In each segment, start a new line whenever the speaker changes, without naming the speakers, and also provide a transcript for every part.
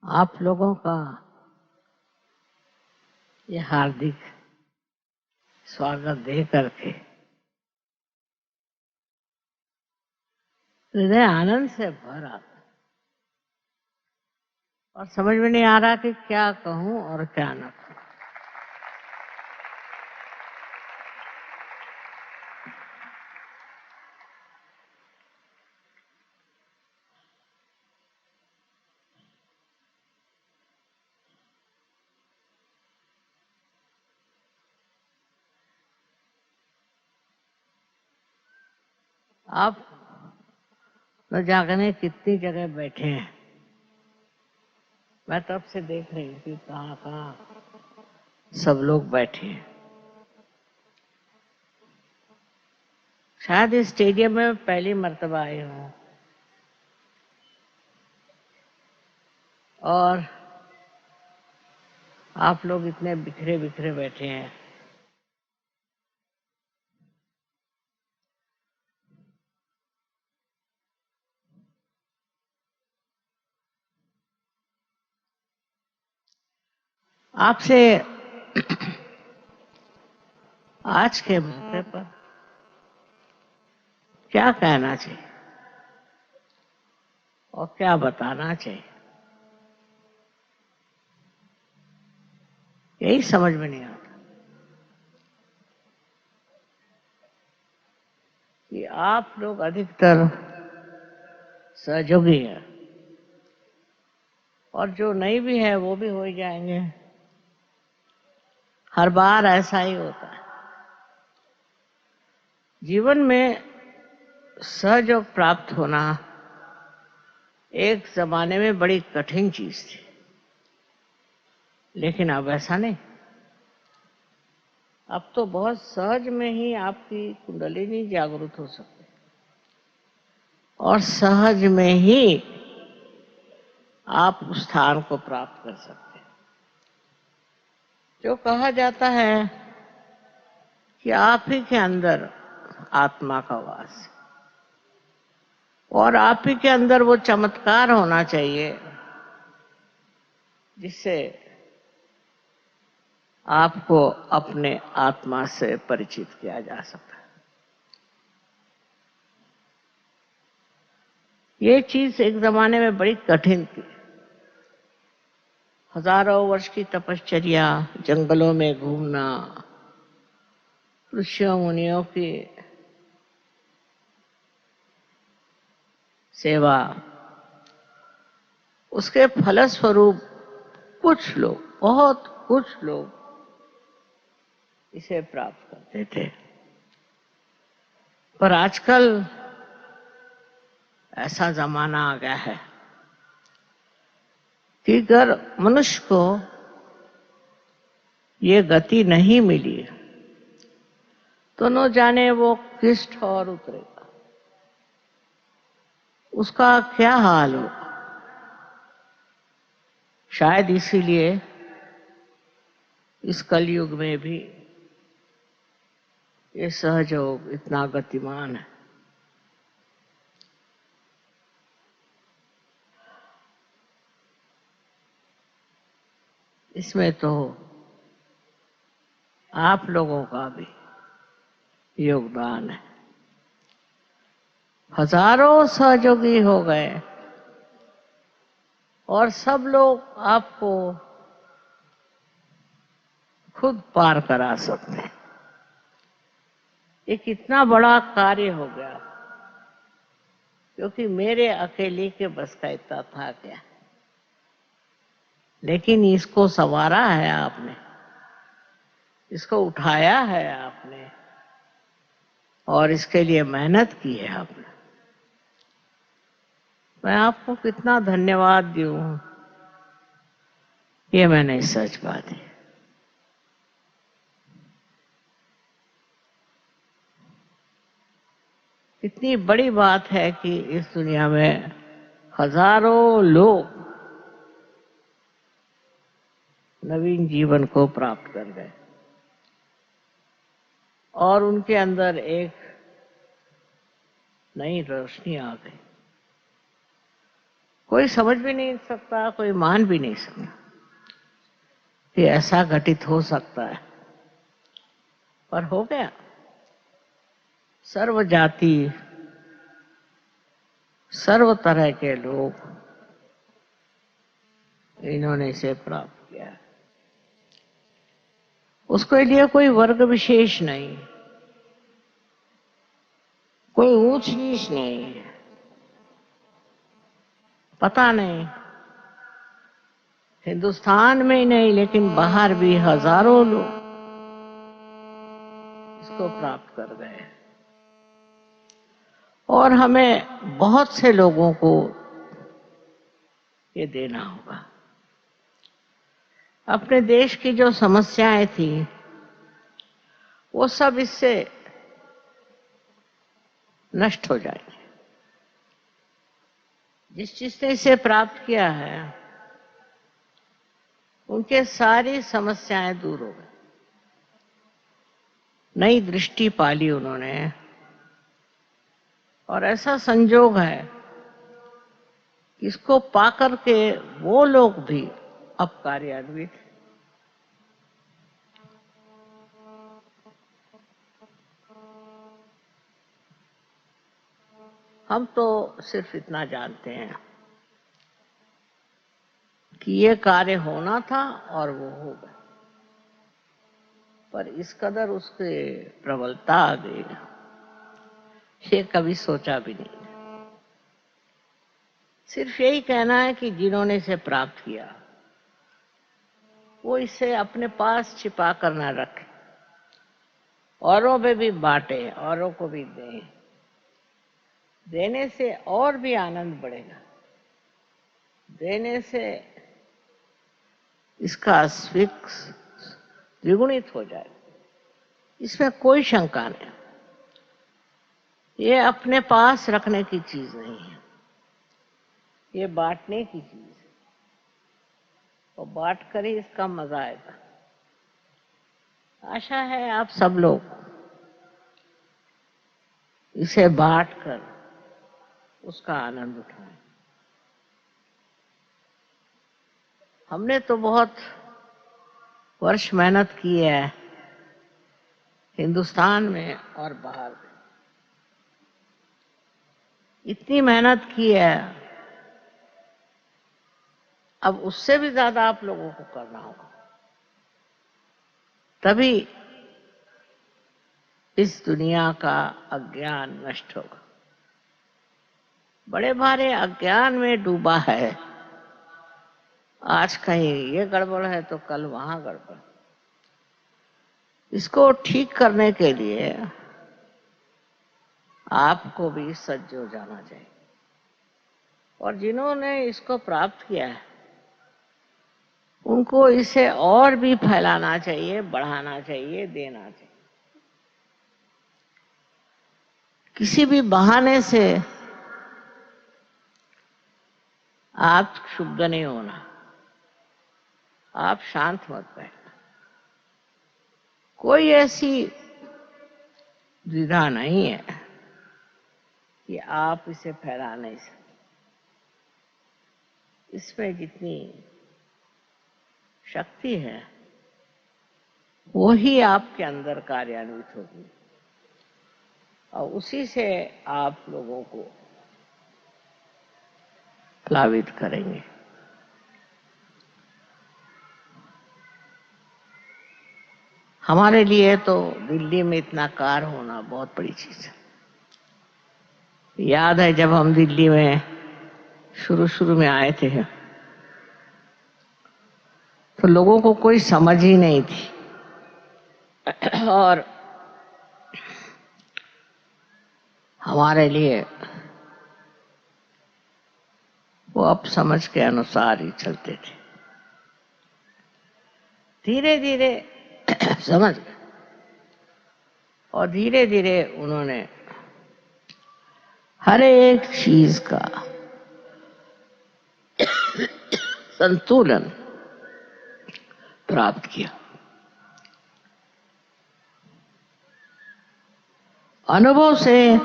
आप लोगों का ये हार्दिक स्वागत दे करके हृदय आनंद से भर आता और समझ में नहीं आ रहा कि क्या कहूं और क्या न कहूं। आप न जाने कितनी जगह बैठे हैं। मैं तब से देख रही हूँ कि कहाँ कहाँ सब लोग बैठे हैं। शायद इस स्टेडियम में पहली मर्तबा आई हूँ और आप लोग इतने बिखरे बिखरे बैठे हैं। आपसे आज के मौके पर क्या कहना चाहिए और क्या बताना चाहिए, यही समझ में नहीं आता कि आप लोग अधिकतर सहयोगी हैं और जो नहीं भी है वो भी हो जाएंगे। हर बार ऐसा ही होता है। जीवन में सहयोग प्राप्त होना एक जमाने में बड़ी कठिन चीज थी, लेकिन अब ऐसा नहीं। अब तो बहुत सहज में ही आपकी कुंडलिनी जागृत हो सकती है और सहज में ही आप उस स्थान को प्राप्त कर सकते हैं। जो कहा जाता है कि आप ही के अंदर आत्मा का वास है और आप ही के अंदर वो चमत्कार होना चाहिए जिससे आपको अपने आत्मा से परिचित किया जा सकता है। ये चीज एक जमाने में बड़ी कठिन थी। हजारों वर्ष की तपश्चर्या, जंगलों में घूमना, ऋषियों मुनियों की सेवा, उसके फलस्वरूप कुछ लोग, बहुत कुछ लोग इसे प्राप्त करते थे। पर आजकल ऐसा जमाना आ गया है कि अगर मनुष्य को ये गति नहीं मिली तो न जाने वो किस ठौर उतरेगा, उसका क्या हाल होगा। शायद इसीलिए इस कलयुग में भी ये सहयोग इतना गतिमान है। इसमें तो आप लोगों का भी योगदान है। हजारों सहयोगी हो गए और सब लोग आपको खुद पार करा सकते हैं। ये कितना बड़ा कार्य हो गया, क्योंकि मेरे अकेले के बस का इतना था क्या। लेकिन इसको संवारा है आपने, इसको उठाया है आपने और इसके लिए मेहनत की है आपने। मैं आपको कितना धन्यवाद दूं, ये मैं नहीं सोच पाती। इतनी बड़ी बात है कि इस दुनिया में हजारों लोग नवीन जीवन को प्राप्त कर गए और उनके अंदर एक नई रोशनी आ गई कोई समझ भी नहीं सकता, कोई मान भी नहीं सकता कि ऐसा घटित हो सकता है, पर हो गया। सर्व जाति, सर्व तरह के लोग इन्होंने इसे प्राप्त किया है। उसके लिए कोई वर्ग विशेष नहीं, कोई ऊंच नीच नहीं, पता नहीं हिंदुस्तान में ही नहीं लेकिन बाहर भी हजारों लोग इसको प्राप्त कर गए। और हमें बहुत से लोगों को ये देना होगा। अपने देश की जो समस्याएं थी वो सब इससे नष्ट हो जाएंगे। जिसने इसे प्राप्त किया है उनके सारी समस्याएं दूर हो गई, नई दृष्टि पाली उन्होंने। और ऐसा संजोग है कि इसको पाकर के वो लोग भी अब कार्यान्वित। हम तो सिर्फ इतना जानते हैं कि ये कार्य होना था और वो हो गया, पर इस कदर उसके प्रबलता आ गई, ये कभी सोचा भी नहीं। सिर्फ यही कहना है कि जिन्होंने इसे प्राप्त किया वो इसे अपने पास छिपा कर न रखे, औरों पे भी बांटे, औरों को भी दें। देने से और भी आनंद बढ़ेगा, देने से इसका स्विक द्विगुणित हो जाएगा, इसमें कोई शंका नहीं। ये अपने पास रखने की चीज नहीं है, ये बांटने की चीज है, और बांट कर ही इसका मजा आएगा। आशा है आप सब लोग इसे बांट कर उसका आनंद उठाएं। हमने तो बहुत वर्ष मेहनत की है हिंदुस्तान में और बाहर में, इतनी मेहनत की है, अब उससे भी ज्यादा आप लोगों को करना होगा, तभी इस दुनिया का अज्ञान नष्ट होगा। बड़े भारे अज्ञान में डूबा है, आज कहीं ये गड़बड़ है तो कल वहां गड़बड़। इसको ठीक करने के लिए आपको भी सज्ज हो जाना चाहिए, और जिन्होंने इसको प्राप्त किया है उनको इसे और भी फैलाना चाहिए, बढ़ाना चाहिए, देना चाहिए। किसी भी बहाने से आप क्षुब्ध नहीं होना, आप शांत मत बैठना। कोई ऐसी द्विधा नहीं है कि आप इसे फैला नहीं सकते। इसमें जितनी शक्ति है वो ही आपके अंदर कार्यान्वित होगी, और उसी से आप लोगों को प्लावित करेंगे। हमारे लिए तो दिल्ली में इतना कार होना बहुत बड़ी चीज है। याद है जब हम दिल्ली में शुरू में आए थे तो लोगों को कोई समझ ही नहीं थी, और हमारे लिए वो अब समझ के अनुसार ही चलते थे। धीरे धीरे समझ गए, और धीरे धीरे उन्होंने हर एक चीज का संतुलन प्राप्त किया। अनुभव से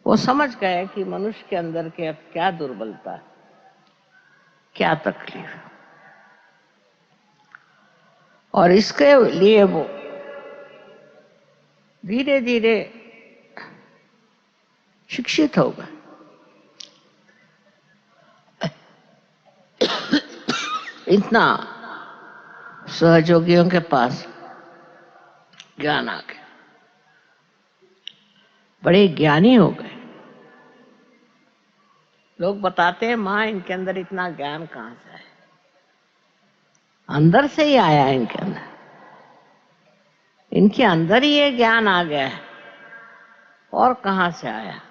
वो समझ गए कि मनुष्य के अंदर के अब क्या दुर्बलता है, क्या तकलीफ है, और इसके लिए वो धीरे धीरे शिक्षित हो गए। इतना सहयोगियों के पास ज्ञान आ गया, बड़े ज्ञानी हो गए। लोग बताते हैं माँ इनके अंदर इतना ज्ञान कहाँ से है, अंदर से ही आया है इनके अंदर, इनके अंदर ही ये ज्ञान आ गया है, और कहाँ से आया।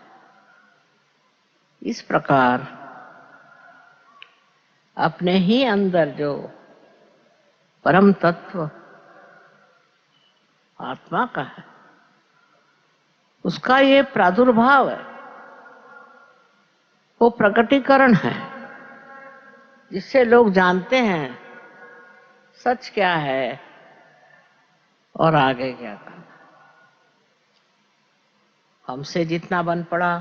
इस प्रकार अपने ही अंदर जो परम तत्व आत्मा का है, उसका ये प्रादुर्भाव है, वो प्रकटीकरण है, जिससे लोग जानते हैं सच क्या है और आगे क्या करना। हमसे जितना बन पड़ा,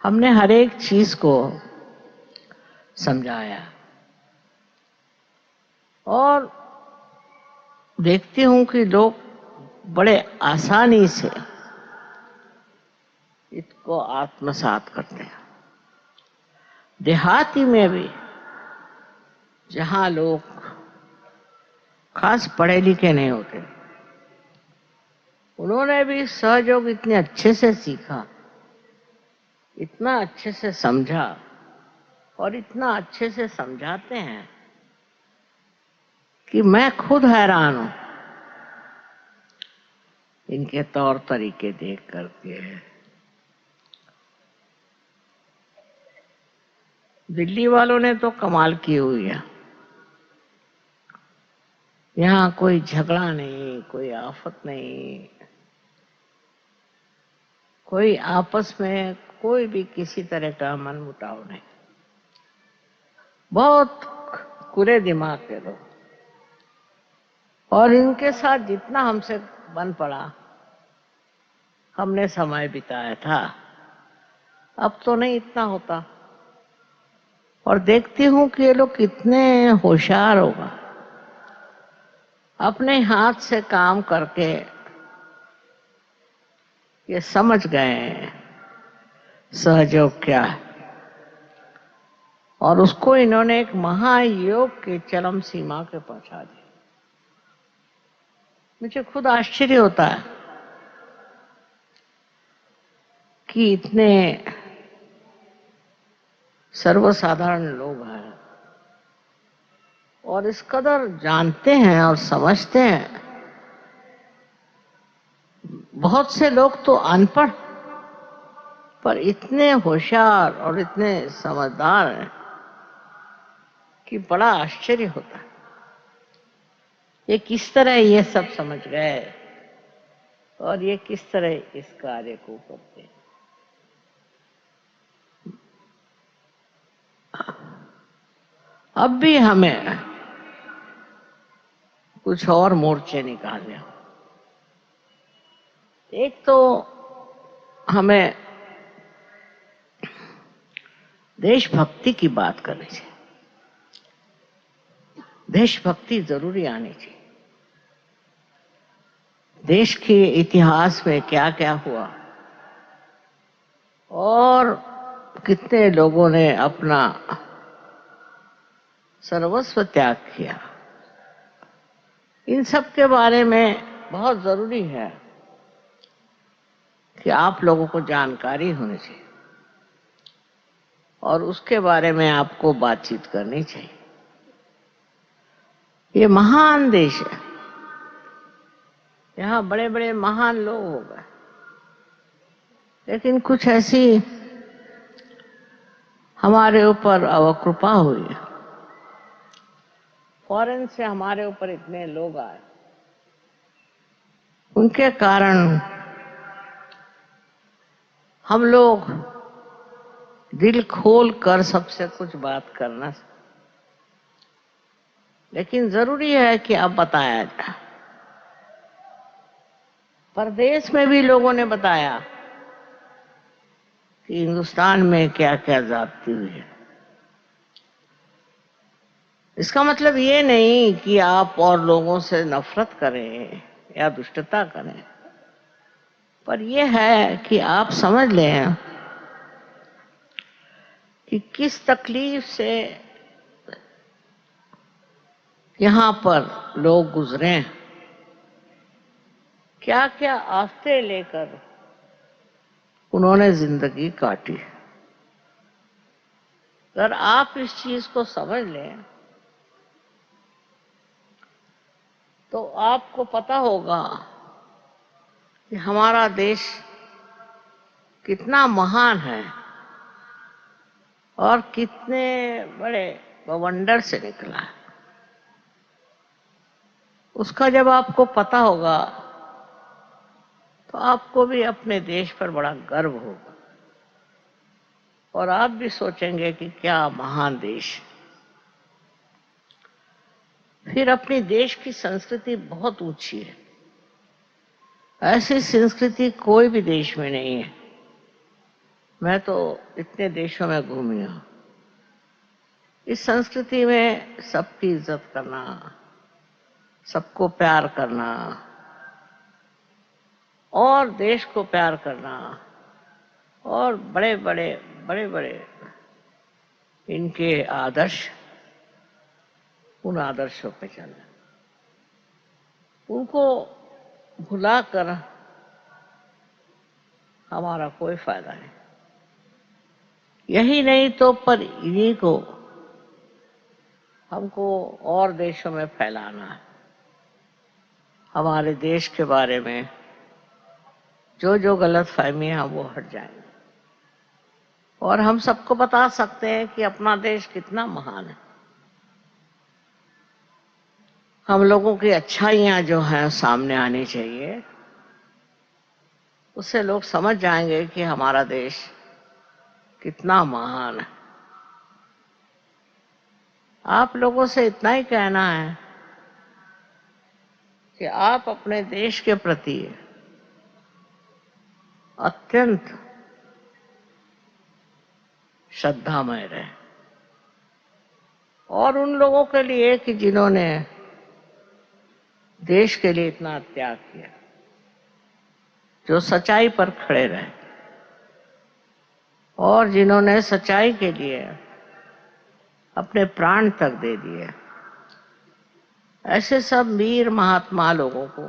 हमने हर एक चीज को समझाया, और देखती हूं कि लोग बड़े आसानी से इसको आत्मसात करते हैं। देहाती में भी जहां लोग खास पढ़े लिखे नहीं होते, उन्होंने भी सहयोग इतने अच्छे से सीखा, इतना अच्छे से समझा, और इतना अच्छे से समझाते हैं कि मैं खुद हैरान हूं इनके तौर तरीके देख करके। दिल्ली वालों ने तो कमाल की हुई है, यहाँ कोई झगड़ा नहीं, कोई आफत नहीं, कोई आपस में कोई भी किसी तरह का मनमुटाव नहीं, बहुत खुले दिमाग के लोग। और इनके साथ जितना हमसे बन पड़ा, हमने समय बिताया था, अब तो नहीं इतना होता। और देखती हूं कि ये लोग कितने होशियार होगा, अपने हाथ से काम करके ये समझ गए सहयोग क्या है, और उसको इन्होंने एक महायोग की चरम सीमा के पहुंचा दिया। मुझे खुद आश्चर्य होता है कि इतने सर्वसाधारण लोग हैं और इस कदर जानते हैं और समझते हैं। बहुत से लोग तो अनपढ़ पर इतने होशियार और इतने समझदार हैं कि बड़ा आश्चर्य होता है। ये किस तरह ये सब समझ गए और ये किस तरह इस कार्य को करते हैं। अब भी हमें कुछ और मोर्चे निकालने हो। एक तो हमें देशभक्ति की बात करनी चाहिए, देशभक्ति जरूरी आनी चाहिए। देश के इतिहास में क्या क्या हुआ और कितने लोगों ने अपना सर्वस्व त्याग किया, इन सब के बारे में बहुत जरूरी है कि आप लोगों को जानकारी होनी चाहिए और उसके बारे में आपको बातचीत करनी चाहिए। ये महान देश है, यहाँ बड़े बड़े महान लोग हो गए, लेकिन कुछ ऐसी हमारे ऊपर अवकृपा हुई है। फॉरेन से हमारे ऊपर इतने लोग आए, उनके कारण हम लोग दिल खोल कर सबसे कुछ बात करना, लेकिन जरूरी है कि अब बताया जाए। परदेश में भी लोगों ने बताया कि हिंदुस्तान में क्या क्या ज्यादती हुई है। इसका मतलब ये नहीं कि आप और लोगों से नफरत करें या दुष्टता करें, पर यह है कि आप समझ लें कि किस तकलीफ से यहाँ पर लोग गुजरे हैं, क्या क्या आफतें लेकर उन्होंने जिंदगी काटी। अगर आप इस चीज को समझ लें तो आपको पता होगा कि हमारा देश कितना महान है और कितने बड़े बवंडर से निकला है। उसका जब आपको पता होगा तो आपको भी अपने देश पर बड़ा गर्व होगा और आप भी सोचेंगे कि क्या महान देश। फिर अपने देश की संस्कृति बहुत ऊंची है, ऐसी संस्कृति कोई भी देश में नहीं है। मैं तो इतने देशों में घूमी हूं। इस संस्कृति में सबकी इज्जत करना, सबको प्यार करना और देश को प्यार करना और बड़े बड़े इनके आदर्श, उन आदर्शों पे चलना, उनको भुलाकर हमारा कोई फायदा नहीं। यही नहीं तो पर इन्हीं को हमको और देशों में फैलाना है। हमारे देश के बारे में जो जो गलत फहमियां वो हट जाएंगी और हम सबको बता सकते हैं कि अपना देश कितना महान है। हम लोगों की अच्छाइयां जो हैं सामने आनी चाहिए, उससे लोग समझ जाएंगे कि हमारा देश कितना महान है। आप लोगों से इतना ही कहना है कि आप अपने देश के प्रति अत्यंत श्रद्धामय रहे और उन लोगों के लिए कि जिन्होंने देश के लिए इतना त्याग किया, जो सच्चाई पर खड़े रहे और जिन्होंने सच्चाई के लिए अपने प्राण तक दे दिए, ऐसे सब वीर महात्मा लोगों को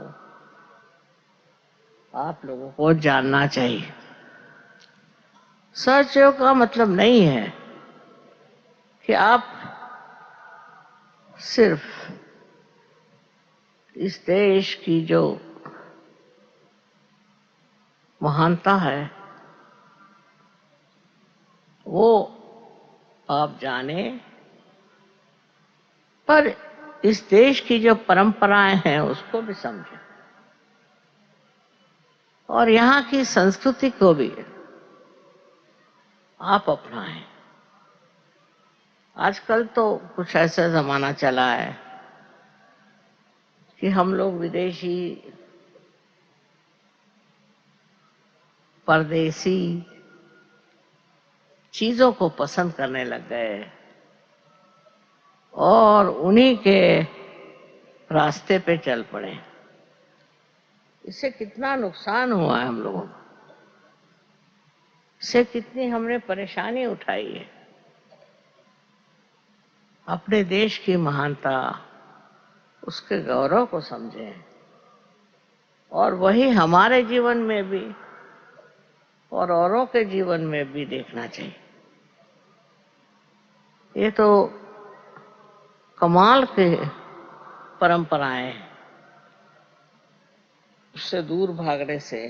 आप लोगों को जानना चाहिए। सच्चों का मतलब नहीं है कि आप सिर्फ इस देश की जो महानता है वो आप जाने, पर इस देश की जो परंपराएं हैं उसको भी समझें और यहाँ की संस्कृति को भी आप अपनाएं। आजकल तो कुछ ऐसा जमाना चला है कि हम लोग विदेशी, परदेसी चीजों को पसंद करने लग गए और उन्हीं के रास्ते पे चल पड़े। इससे कितना नुकसान हुआ है हम लोगों को, इससे कितनी हमने परेशानी उठाई है। अपने देश की महानता, उसके गौरव को समझें और वही हमारे जीवन में भी और औरों के जीवन में भी देखना चाहिए। ये तो कमाल के परंपराएं हैं, उससे दूर भागने से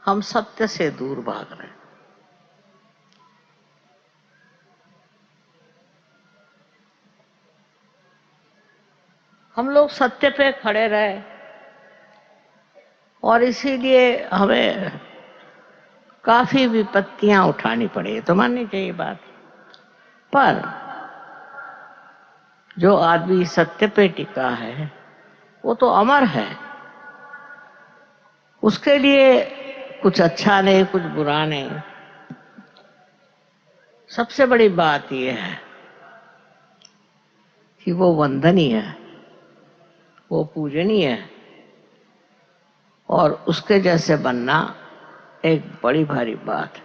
हम सत्य से दूर भाग रहे हैं। हम लोग सत्य पे खड़े रहे और इसीलिए हमें काफी विपत्तियां उठानी पड़ी, तो माननी चाहिए बात। पर जो आदमी सत्य पे टिका है वो तो अमर है। उसके लिए कुछ अच्छा नहीं, कुछ बुरा नहीं। सबसे बड़ी बात यह है कि वो वंदनीय है, वो पूजनीय है, और उसके जैसे बनना एक बड़ी भारी बात है।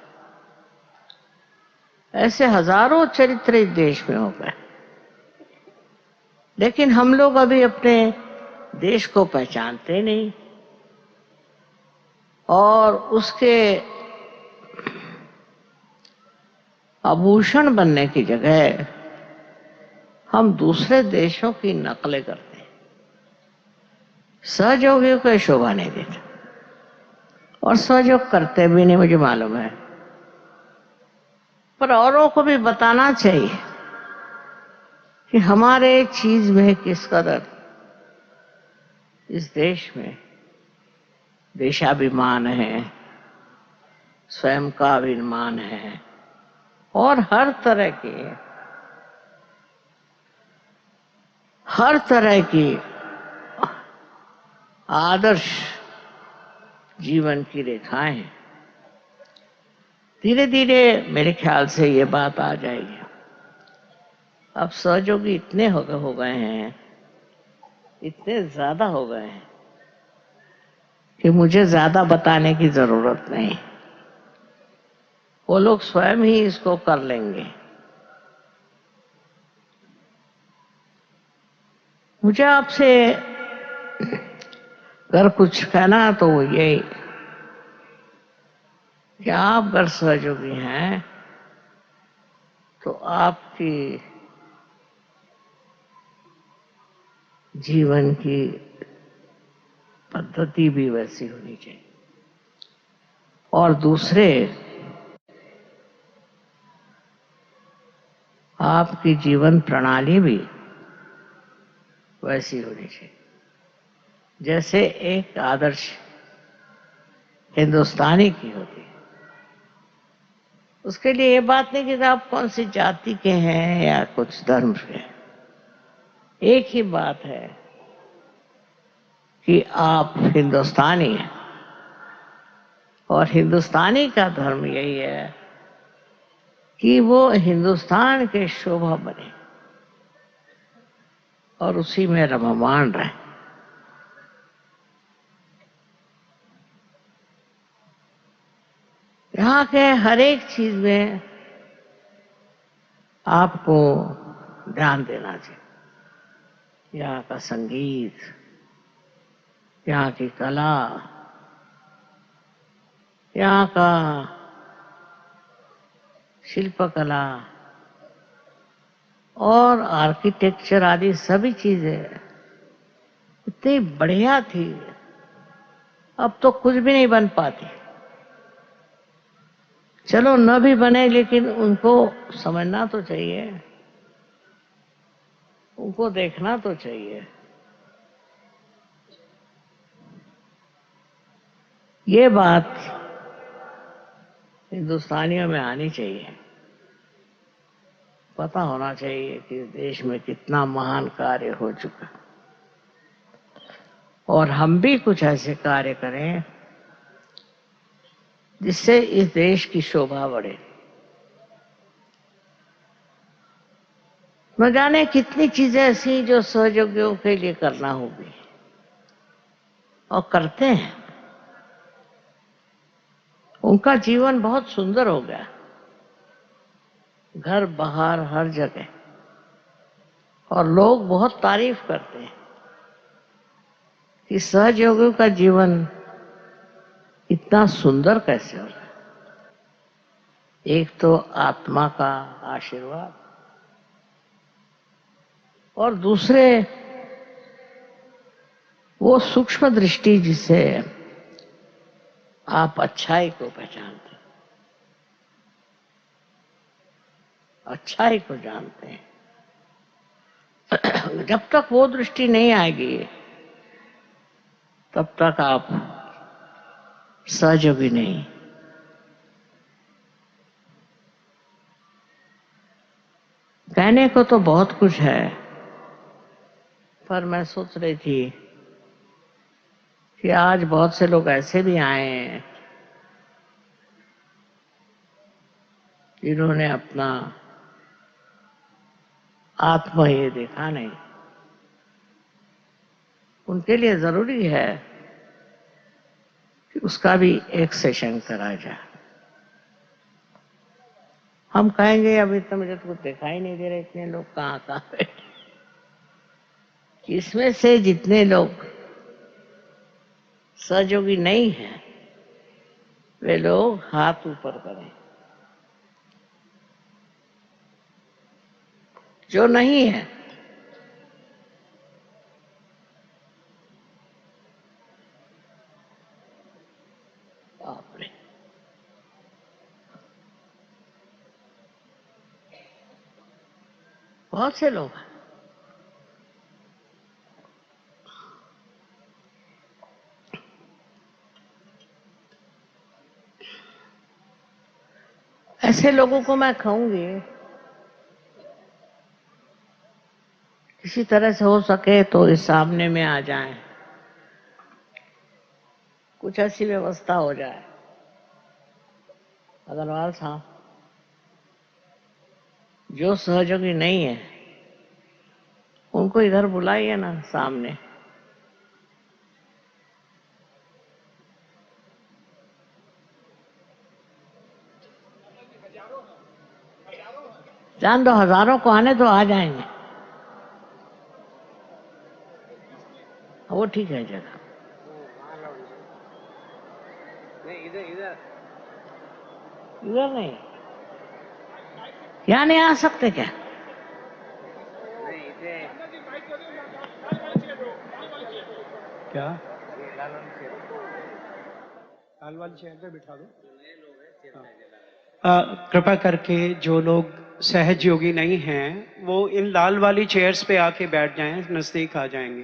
ऐसे हजारों चरित्र इस देश में हो गए, लेकिन हम लोग अभी अपने देश को पहचानते नहीं, और उसके आभूषण बनने की जगह हम दूसरे देशों की नकलें करते हैं। सहयोगियों को शोभा नहीं देता, और सहयोग करते भी नहीं, मुझे मालूम है, पर औरों को भी बताना चाहिए कि हमारे चीज में किस कदर इस देश में देशाभिमान है, स्वयं का अभिमान है, और हर तरह की आदर्श जीवन की रेखाएं हैं। धीरे धीरे मेरे ख्याल से ये बात आ जाएगी। अब सहयोगी इतने हो गए हैं, इतने ज्यादा हो गए हैं कि मुझे ज्यादा बताने की जरूरत नहीं, वो लोग स्वयं ही इसको कर लेंगे। मुझे आपसे अगर कुछ कहना तो वो यही कि आप अगर सहयोगी हैं तो आपकी जीवन की पद्धति भी वैसी होनी चाहिए, और दूसरे आपकी जीवन प्रणाली भी वैसी होनी चाहिए जैसे एक आदर्श हिंदुस्तानी की होती है। उसके लिए ये बात नहीं कि आप कौन सी जाति के हैं या कुछ धर्म के हैं। एक ही बात है कि आप हिंदुस्तानी हैं, और हिंदुस्तानी का धर्म यही है कि वो हिंदुस्तान के शोभा बने और उसी में रममाण रहे। यहाँ के हर एक चीज में आपको ध्यान देना चाहिए। यहाँ का संगीत, यहाँ की कला, यहाँ का शिल्पकला और आर्किटेक्चर आदि सभी चीजें इतनी बढ़िया थी, अब तो कुछ भी नहीं बन पाती। चलो न भी बने, लेकिन उनको समझना तो चाहिए, उनको देखना तो चाहिए। ये बात हिंदुस्तानियों में आनी चाहिए। पता होना चाहिए कि देश में कितना महान कार्य हो चुका, और हम भी कुछ ऐसे कार्य करें जिससे इस देश की शोभा बढ़े। न जाने कितनी चीजें ऐसी जो सहयोगियों के लिए करना होगी, और करते हैं। उनका जीवन बहुत सुंदर हो गया, घर बाहर हर जगह, और लोग बहुत तारीफ करते हैं कि सहयोगियों का जीवन इतना सुंदर कैसे हो रहा है। एक तो आत्मा का आशीर्वाद, और दूसरे वो सूक्ष्म दृष्टि जिससे आप अच्छाई को पहचानते हैं, अच्छाई को जानते हैं। जब तक वो दृष्टि नहीं आएगी तब तक आप सहयोगी नहीं। कहने को तो बहुत कुछ है, पर मैं सोच रही थी कि आज बहुत से लोग ऐसे भी आए हैं जिन्होंने अपना आत्मा ये देखा नहीं। उनके लिए जरूरी है कि उसका भी एक सेशन करा जाए। हम कहेंगे अभी तो मुझे तो कुछ दिखाई नहीं दे रहा, इतने लोग कहाँ कहाँ बैठे। इसमें से जितने लोग सहयोगी नहीं हैं वे लोग हाथ ऊपर करें। जो नहीं है बाप रे, बहुत से लोग हैं। ऐसे लोगों को मैं कहूंगी किसी तरह से हो सके तो इस सामने में आ जाएं, कुछ ऐसी व्यवस्था हो जाए। अग्रवाल साहब, जो सहयोगी नहीं है उनको इधर बुलाइए ना सामने। जान दो, हजारों को आने तो आ जाएंगे। वो ठीक है जगह। नहीं, इधर इधर इधर नहीं, यहाँ नहीं आ सकते क्या?
क्या लाल वाली चेयर पे बिठा दो। कृपा करके जो लोग सहयोगी नहीं हैं वो इन लाल वाली चेयर्स पे आके बैठ जाएं, नजदीक आ जाएंगे।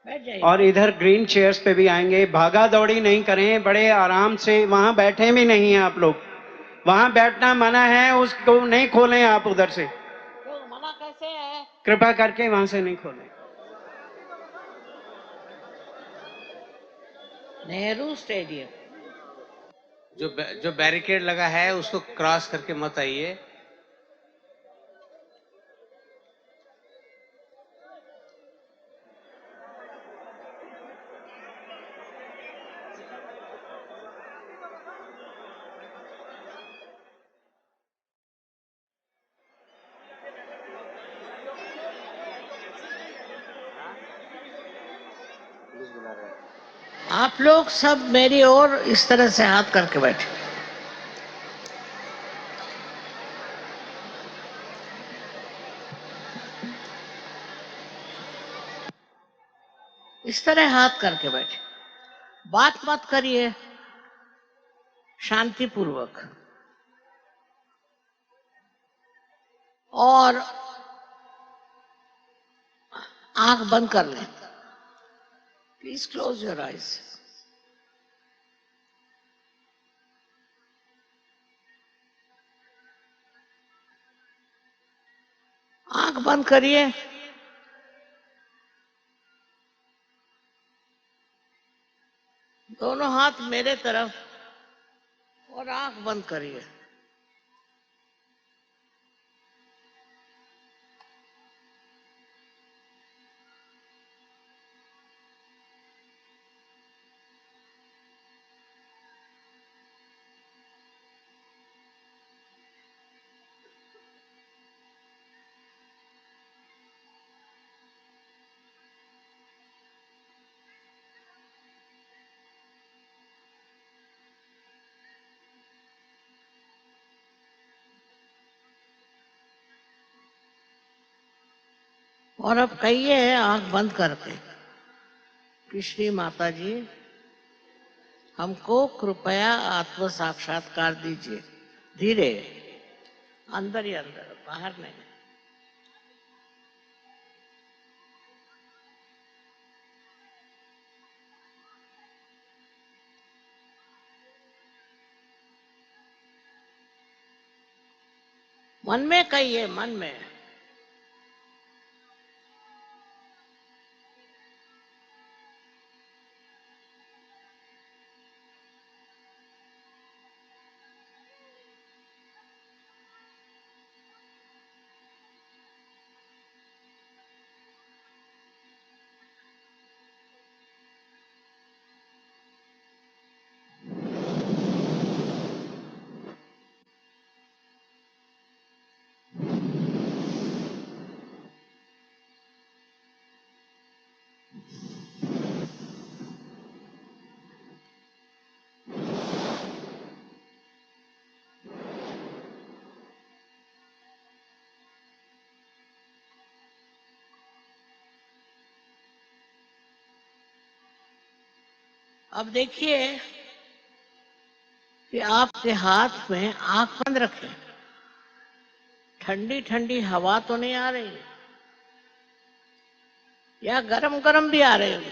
बैठ जाइए।
और इधर ग्रीन चेयर्स पे भी आएंगे। भागा दौड़ी नहीं करें, बड़े आराम से वहां बैठे भी नहीं हैं आप लोग। वहां बैठना मना है, उसको नहीं खोलें आप उधर से।
तो मना कैसे है?
कृपा करके वहां से नहीं खोलें।
नेहरू स्टेडियम।
जो बैरिकेड लगा है उसको क्रॉस करके मत आइए।
आप लोग सब मेरी ओर इस तरह से हाथ करके बैठे। इस तरह हाथ करके बैठे, बात मत करिए, शांतिपूर्वक। और आंख बंद कर लें। Please close your eyes. आंख बंद करिए। दोनों हाथ मेरे तरफ और आंख बंद करिए। और अब कहिए आंख बंद करके कि श्री माता जी, हमको कृपया आत्म साक्षात्कार दीजिए। धीरे, अंदर ही अंदर, बाहर नहीं। मन में कहिए, मन में। अब देखिए कि आपके हाथ में आंख बंद रखें, ठंडी ठंडी हवा तो नहीं आ रही या गरम गरम भी आ रही होगी।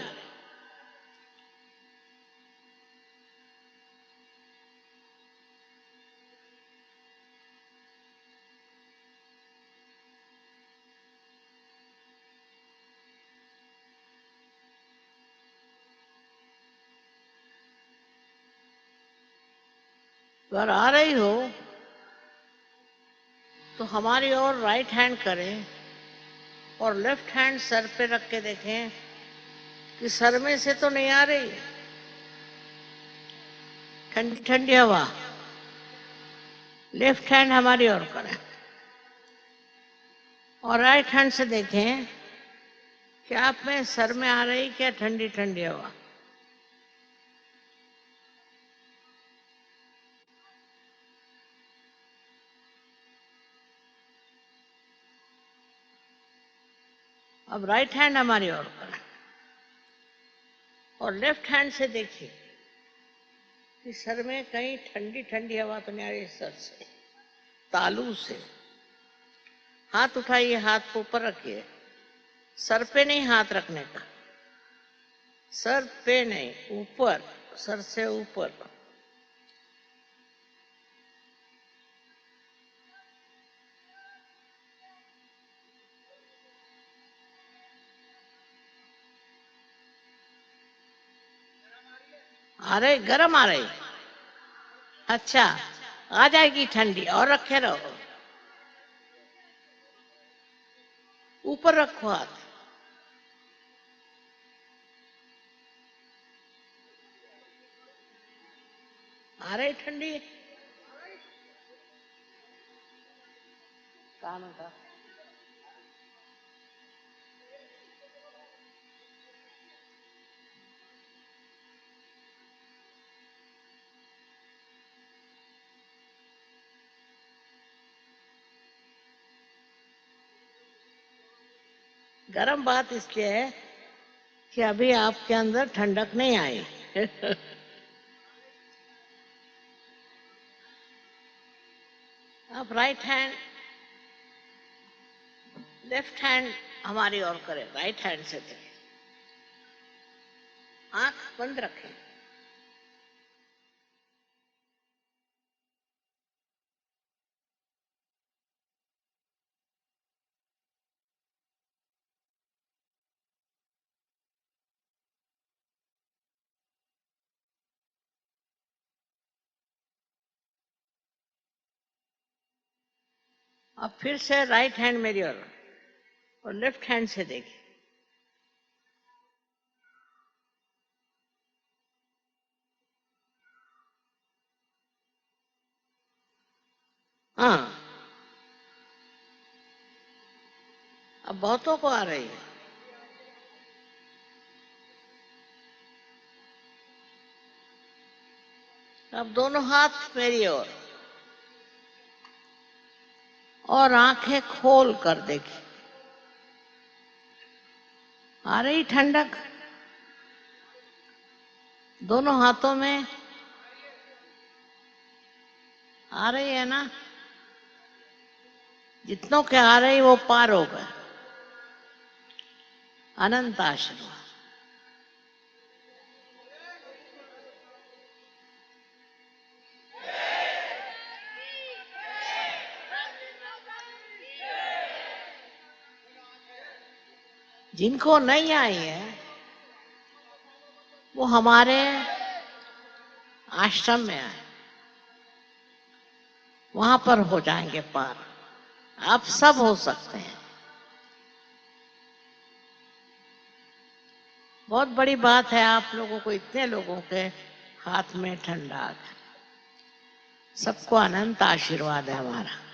अगर आ रही हो तो हमारी ओर राइट हैंड करें और लेफ्ट हैंड सर पे रख के देखें कि सर में से तो नहीं आ रही ठंडी ठंडी हवा। लेफ्ट हैंड हमारी ओर करें और राइट हैंड से देखें कि आप में सर में आ रही क्या ठंडी ठंडी हवा। अब राइट हैंड हमारी ओर करें और लेफ्ट हैंड से देखिए कि सर में कहीं ठंडी ठंडी हवा तो नहीं आ रही सर से, तालू से। हाथ उठाइए, हाथ को ऊपर रखिए, सर पे नहीं हाथ रखने का, सर पे नहीं, ऊपर, सर से ऊपर। आ रही, गरम आ रही, अच्छा आ जाएगी ठंडी, और रखे रहो, ऊपर रखो हाथ। आ रही ठंडी, काम था। गरम बात इसलिए है कि अभी आपके अंदर ठंडक नहीं आई। अब राइट हैंड, लेफ्ट हैंड हमारी ओर करें, राइट हैंड से देखें, आंख बंद रखें। अब फिर से राइट हैंड मेरी ओर और लेफ्ट हैंड से देखिए, हाँ अब बहुतों को आ रही है। अब दोनों हाथ मेरी ओर और आंखें खोल कर देखिए, आ रही ठंडक दोनों हाथों में, आ रही है ना। जितनों के आ रही वो पार हो गए, अनंत आशीर्वाद। जिनको नहीं आई है वो हमारे आश्रम में आए, वहां पर हो जाएंगे पार। आप सब हो सकते हैं। बहुत बड़ी बात है आप लोगों को, इतने लोगों के हाथ में ठंडा। सबको अनंत आशीर्वाद है हमारा।